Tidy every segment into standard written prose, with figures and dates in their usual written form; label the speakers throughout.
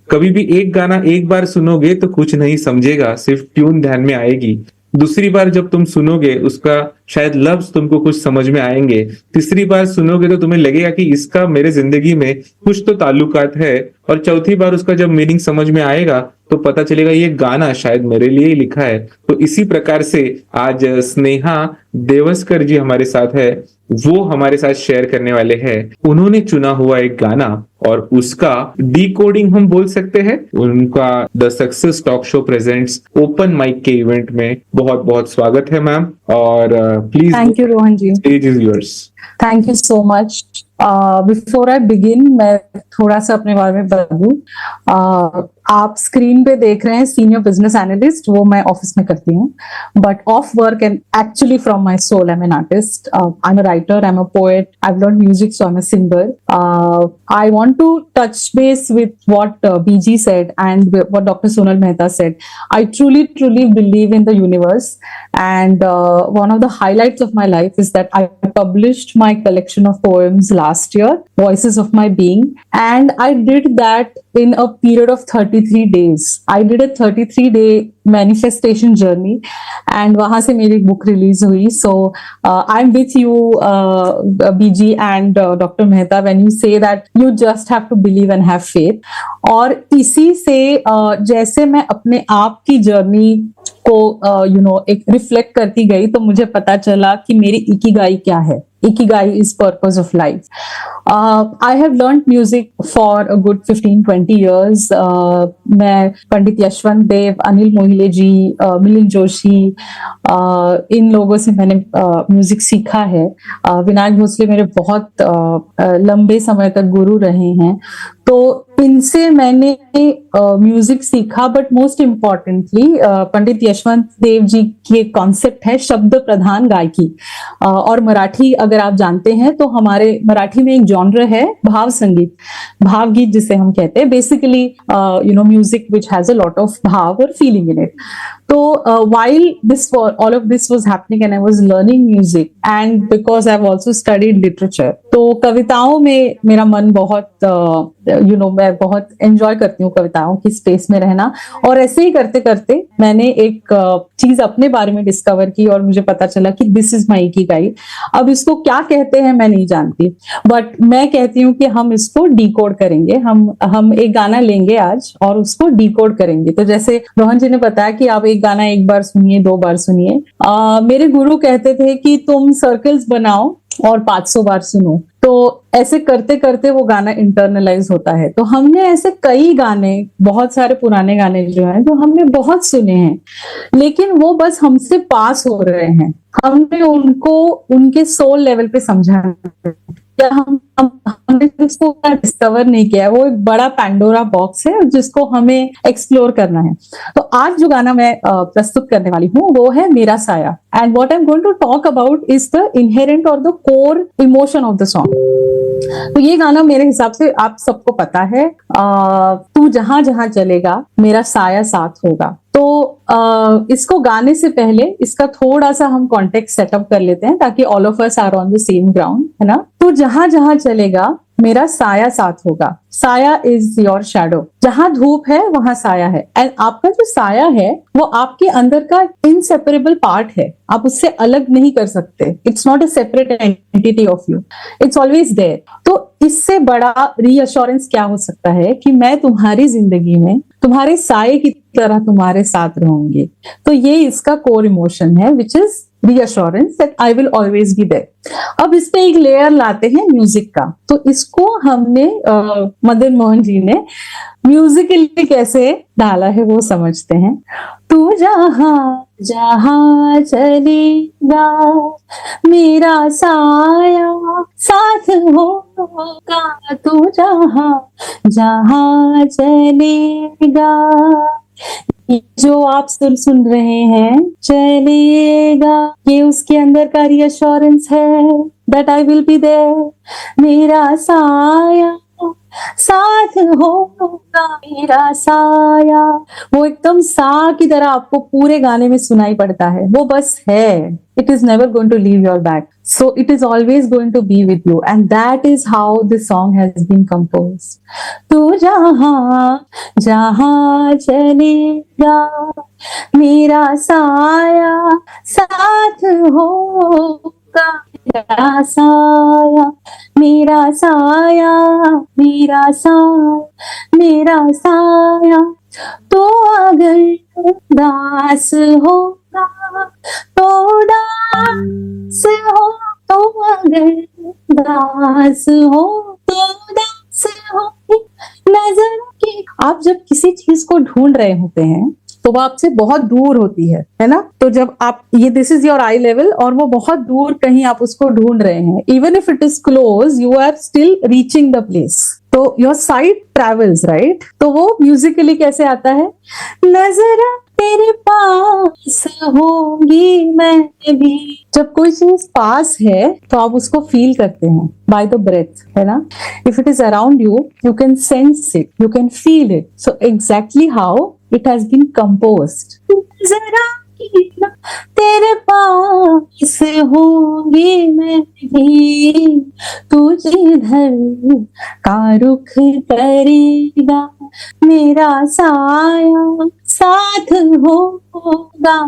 Speaker 1: कभी भी एक गाना एक बार सुनोगे तो कुछ नहीं समझेगा, सिर्फ ट्यून ध्यान में आएगी। दूसरी बार जब तुम सुनोगे उसका शायद लफ्ज तुमको कुछ समझ में आएंगे। तीसरी बार सुनोगे तो तुम्हें लगेगा कि इसका मेरे जिंदगी में कुछ तो ताल्लुकात है। और चौथी बार उसका जब मीनिंग समझ में आएगा तो पता चलेगा ये गाना शायद मेरे लिए ही लिखा है। तो इसी प्रकार से आज स्नेहा देवस्कर जी हमारे साथ है, वो हमारे साथ शेयर करने वाले हैं। उन्होंने चुना हुआ एक गाना और उसका डिकोडिंग हम बोल सकते हैं। उनका the success talk show presents open mic के इवेंट में बहुत बहुत स्वागत है मैम। और please,
Speaker 2: thank you Rohan ji,
Speaker 1: stage is yours.
Speaker 2: Thank you so much. Before I begin, मैं थोड़ा सा अपने बारे में बता दूं। आप स्क्रीन पे देख रहे हैं सीनियर बिजनेस एनालिस्ट, वो मैं ऑफिस में करती हूँ, but of work and actually from my soul I am an artist. I am a writer, I am a poet, I have learn music, so I am a singer. I want to touch base with what BG said and what Dr. Sonal Mehta said. I truly believe in the universe, and one of the highlights of my life is that I published my collection of poems last year, Voices of My Being, and I did that in a period of 33 days. I did a 33-day manifestation journey, and वहां से मेरी book release हुई. So I'm with you, BG and Dr. Mehta, when you say that you just have to believe and have faith. और इसी से जैसे मैं अपने आप की जर्नी को एक रिफ्लेक्ट करती गई, तो मुझे पता चला कि मेरी इकिगाई क्या है. Ikigai is purpose of life. I have learned music for a good 15-20 years. मैं पंडित यशवंत देव, अनिल मोहिले जी, मिलिंद जोशी, इन लोगों से मैंने म्यूजिक सीखा है. विनायक भोसले मेरे बहुत लंबे समय तक गुरु रहे हैं, तो इनसे मैंने म्यूजिक सीखा. बट मोस्ट इम्पॉर्टेंटली पंडित यशवंत देव जी की एक कॉन्सेप्ट है शब्द प्रधान गायकी. और मराठी अगर आप जानते हैं तो हमारे मराठी में एक जॉनर है भाव संगीत, भावगीत जिसे हम कहते हैं. Basically music which has a lot of भाव और फीलिंग इन इट. तो while all of this was happening and I was learning music, and because I've also studied literature, तो कविताओं में मेरा मन बहुत मैं बहुत एंजॉय करती हूँ कविताओं की स्पेस में रहना. और ऐसे ही करते करते मैंने एक चीज अपने बारे में डिस्कवर की और मुझे पता चला कि दिस इज माई इकिगाई. अब इसको क्या कहते हैं मैं नहीं जानती, बट मैं कहती हूँ कि हम इसको डिकोड करेंगे. हम एक गाना लेंगे आज और उसको डिकोड करेंगे. तो जैसे रोहन जी ने बताया कि आप एक गाना एक बार सुनिए, 2 बार सुनिए. मेरे गुरु कहते थे कि तुम सर्कल्स बनाओ और 500 बार सुनो. तो ऐसे करते करते वो गाना इंटरनलाइज होता है. तो हमने ऐसे कई गाने, बहुत सारे पुराने गाने जो हैं, जो हमने बहुत सुने हैं, लेकिन वो बस हमसे पास हो रहे हैं. हमने उनको उनके सोल लेवल पे समझा या हमने इसको डिस्कवर नहीं किया. वो एक बड़ा पैंडोरा बॉक्स है जिसको हमें एक्सप्लोर करना है. तो आज जो गाना मैं प्रस्तुत करने वाली हूँ वो है मेरा साया. And what I am going to talk about is the inherent or the core emotion of the song. तो ये गाना मेरे हिसाब से आप सबको पता है, तू जहां जहां चलेगा मेरा साया साथ होगा. तो इसको गाने से पहले इसका थोड़ा सा हम कॉन्टेक्स्ट सेटअप कर लेते हैं ताकि all of us are on the same ground, है ना. तो जहां जहां चलेगा मेरा साया साथ होगा. साया इज योर शैडो. जहां धूप है वहां साया है. एंड आपका जो साया है वो आपके अंदर का इनसेपरेबल पार्ट है. आप उससे अलग नहीं कर सकते. It's not a separate entity of you, it's always there. तो इससे बड़ा रीअश्योरेंस क्या हो सकता है कि मैं तुम्हारी जिंदगी में तुम्हारे साये की तरह तुम्हारे साथ रहूंगी. तो ये इसका कोर इमोशन है, which is reassurance that I will always be there. अब इस पे एक लेयर लाते हैं म्यूजिक का. तो इसको हमने मदन मोहन जी ने म्यूजिकली कैसे डाला है वो समझते हैं. तू जहां जहां चलेगा मेरा साया साथ होगा. तू जहां जहां चलेगा, जो आप सुन रहे हैं चलेगा, ये उसके अंदर का रीअश्योरेंस है that I will be there. मेरा साया साथ होगा मेरा साया. वो एकदम सा की तरह आपको पूरे गाने में सुनाई पड़ता है. वो बस है, it is never going to leave your back. So it is always going to be with you. And that is how this song has been composed. तू जहाँ जहाँ चलेगा मेरा साया साथ होगा, मेरा साया मेरा साया मेरा साया मेरा साया। तो अगर दास होगा तो दास हो, तो अगर दास हो तो दास हो। नजर की, आप जब किसी चीज को ढूंढ रहे होते हैं तो वो आपसे बहुत दूर होती है ना। तो जब आप ये this is your I level और वो बहुत दूर कहीं आप उसको ढूंढ रहे हैं, even if it is close you are still reaching the place. तो योर साइट ट्रेवल्स, राइट। तो वो म्यूजिकली कैसे आता है, नजरा तेरे पास होगी मैं भी। जब कोई चीज पास है तो आप उसको फील करते हैं बाय द ब्रेथ, है ना। If it is around you, you can sense it, you can feel it. So exactly how it has been composed. जरा तेरे पास होगी मैं भी, तू जिधर का रुख करेगा मेरा साया साथ होगा।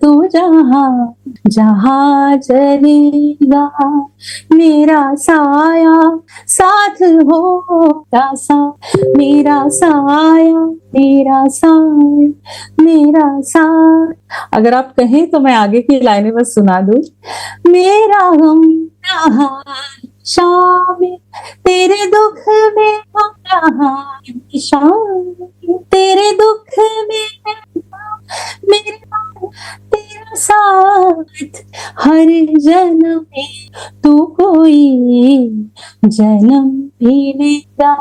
Speaker 2: तू जहाँ जहाँ चलेगा मेरा साया साथ होगा, मेरा साया मेरा साया मेरा साया। अगर आप कहें तो मैं आगे की लाइनें बस सुना दूं। मेरा गम शामिल तेरे दुख में हो रहा शामिल, तेरे दुख में मेरे तेरा साथ हर जन्म में, तू कोई जन्म भी लेगा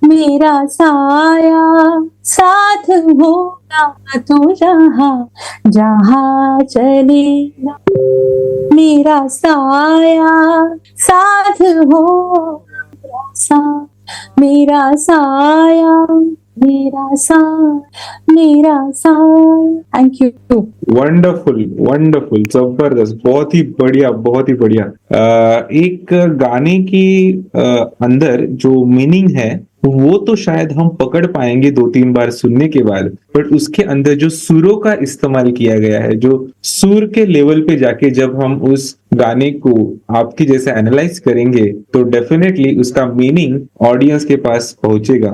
Speaker 2: मेरा साया साथ होगा। तू जहाँ जहाँ चलेगा मेरा साया साथ होगा, मेरा साया मेरा साया मेरा साया। Thank you.
Speaker 1: वंडरफुल वंडरफुल, जबरदस्त, बहुत ही बढ़िया बहुत ही बढ़िया। एक गाने की अंदर जो मीनिंग है वो तो शायद हम पकड़ पाएंगे 2-3 बार सुनने के बाद, बट उसके अंदर जो सुरों का इस्तेमाल किया गया है, जो सुर के लेवल पे जाके जब हम उस गाने को आपकी जैसे एनालाइज करेंगे तो डेफिनेटली उसका मीनिंग ऑडियंस के पास पहुंचेगा।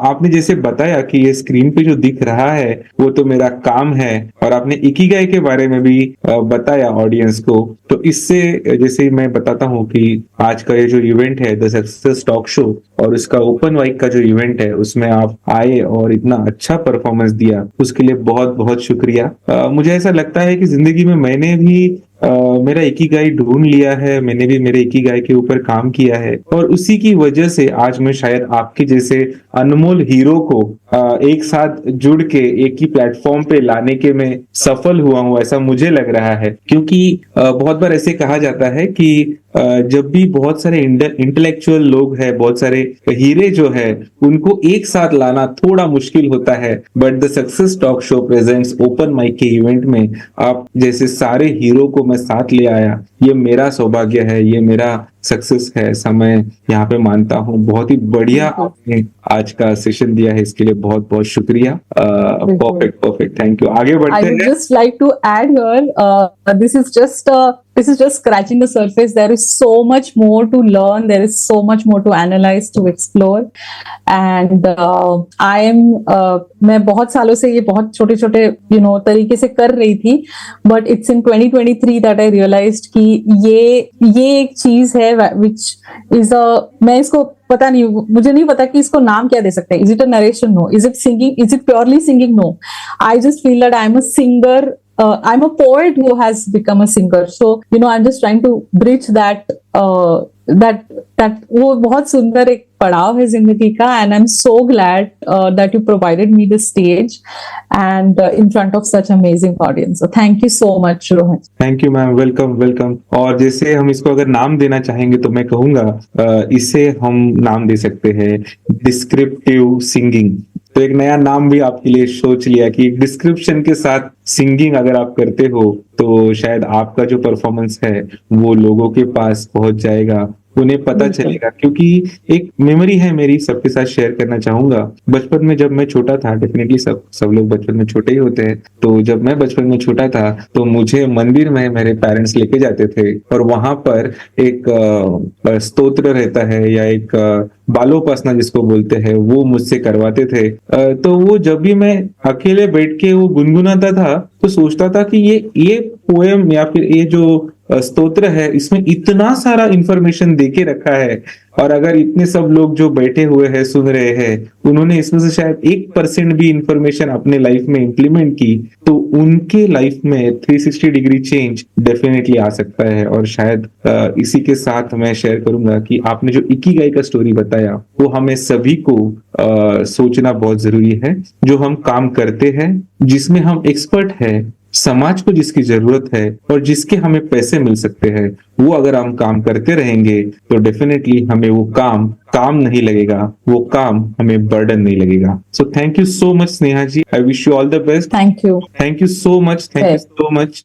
Speaker 1: आपने जैसे बताया कि ये स्क्रीन पे जो दिख रहा है वो तो मेरा काम है, और आपने इकिगाई के बारे में भी बताया ऑडियंस को। तो इससे जैसे मैं बताता हूँ कि आज का ये जो इवेंट है द सक्सेस टॉक शो और उसका ओपन माइक का जो इवेंट है उसमें आप आए और इतना अच्छा परफॉर्मेंस दिया, उसके लिए बहुत बहुत शुक्रिया। मुझे ऐसा लगता है कि जिंदगी में मैंने भी मेरा इकिगाई ढूंढ लिया है, मैंने भी मेरे इकिगाई के ऊपर काम किया है, और उसी की वजह से आज मैं शायद आपके जैसे अनमोल हीरो को एक साथ जुड़ के एक ही प्लेटफॉर्म पे लाने के मैं सफल हुआ हूँ, ऐसा मुझे लग रहा है। क्योंकि बहुत बार ऐसे कहा जाता है कि जब भी बहुत सारे इंटेलेक्चुअल लोग हैं, बहुत सारे हीरे जो है, उनको एक साथ लाना थोड़ा मुश्किल होता है, but the success talk show presents open mic के इवेंट में आप जैसे सारे हीरो को मैं साथ ले आया। ये मेरा सौभाग्य है, ये मेरा सक्सेस है, ऐसा मैं यहाँ पे मानता हूँ। बहुत ही बढ़िया आपने आज का सेशन दिया है, इसके लिए बहुत बहुत शुक्रिया। Perfect perfect, thank you. आगे बढ़ते हैं।
Speaker 2: I would just like to add here, this is just scratching the surface. There is so much more to learn. There is so much more to analyze, to explore. And मैं बहुत सालों से ये बहुत छोटे छोटे तरीके से कर रही थी, but it's in 2023 that I realized कि ये एक चीज है which is मैं इसको पता नहीं, मुझे नहीं पता कि इसको नाम क्या दे सकते हैं। Is it a narration? No. Is it singing? Is it purely singing? No. I just feel that I'm a singer. I'm a poet who has become a singer. So, I'm just trying to bridge that वो बहुत सुंदर एक पड़ाव है जिंदगी का, and I'm so glad that you provided me the stage and in front of such amazing audience. So thank you so much, Rohit.
Speaker 1: Thank you ma'am, welcome welcome. और जैसे हम इसको अगर नाम देना चाहेंगे तो मैं कहूंगा इसे हम नाम दे सकते हैं डिस्क्रिप्टिव सिंगिंग। तो एक नया नाम भी आपके लिए सोच लिया कि डिस्क्रिप्शन के साथ सिंगिंग अगर आप करते हो तो शायद आपका जो परफॉर्मेंस है वो लोगों के पास पहुंच जाएगा, उन्हें पता
Speaker 2: बिल्कुल।
Speaker 1: चलेगा। क्योंकि एक मेमोरी है मेरी, सबके साथ शेयर करना चाहूंगा। बचपन में जब मैं छोटा था, डेफिनेटली सब लोग बचपन में छोटे ही होते हैं, तो जब मैं बचपन में छोटा था तो मुझे मंदिर में मेरे पेरेंट्स लेके जाते थे और वहां पर एक स्तोत्र रहता है या एक बालोपासना जिसको बोलते हैं, वो मुझसे करवाते थे। तो वो जब भी मैं अकेले बैठ के वो गुनगुनाता था तो सोचता था कि ये पोएम या फिर ये जो स्तोत्र है, इसमें इतना सारा इंफॉर्मेशन देके रखा है, और अगर इतने सब लोग जो बैठे हुए हैं सुन रहे हैं, उन्होंने इसमें से शायद 1% भी इंफॉर्मेशन अपने लाइफ में इंप्लीमेंट की, तो उनके लाइफ में 360 डिग्री चेंज डेफिनेटली आ सकता है। और शायद इसी के साथ मैं शेयर करूंगा कि आपने जो इकिगाई का स्टोरी बताया, वो हमें सभी को सोचना बहुत जरूरी है। जो हम काम करते हैं, जिसमें हम एक्सपर्ट हैं, समाज को जिसकी जरूरत है और जिसके हमें पैसे मिल सकते हैं, वो अगर हम काम करते रहेंगे तो डेफिनेटली हमें वो काम काम नहीं लगेगा, वो काम हमें बर्डन नहीं लगेगा। So thank you so much Sneha ji, I wish you all the best.
Speaker 2: Thank you.
Speaker 1: Thank you so much, thank you so much.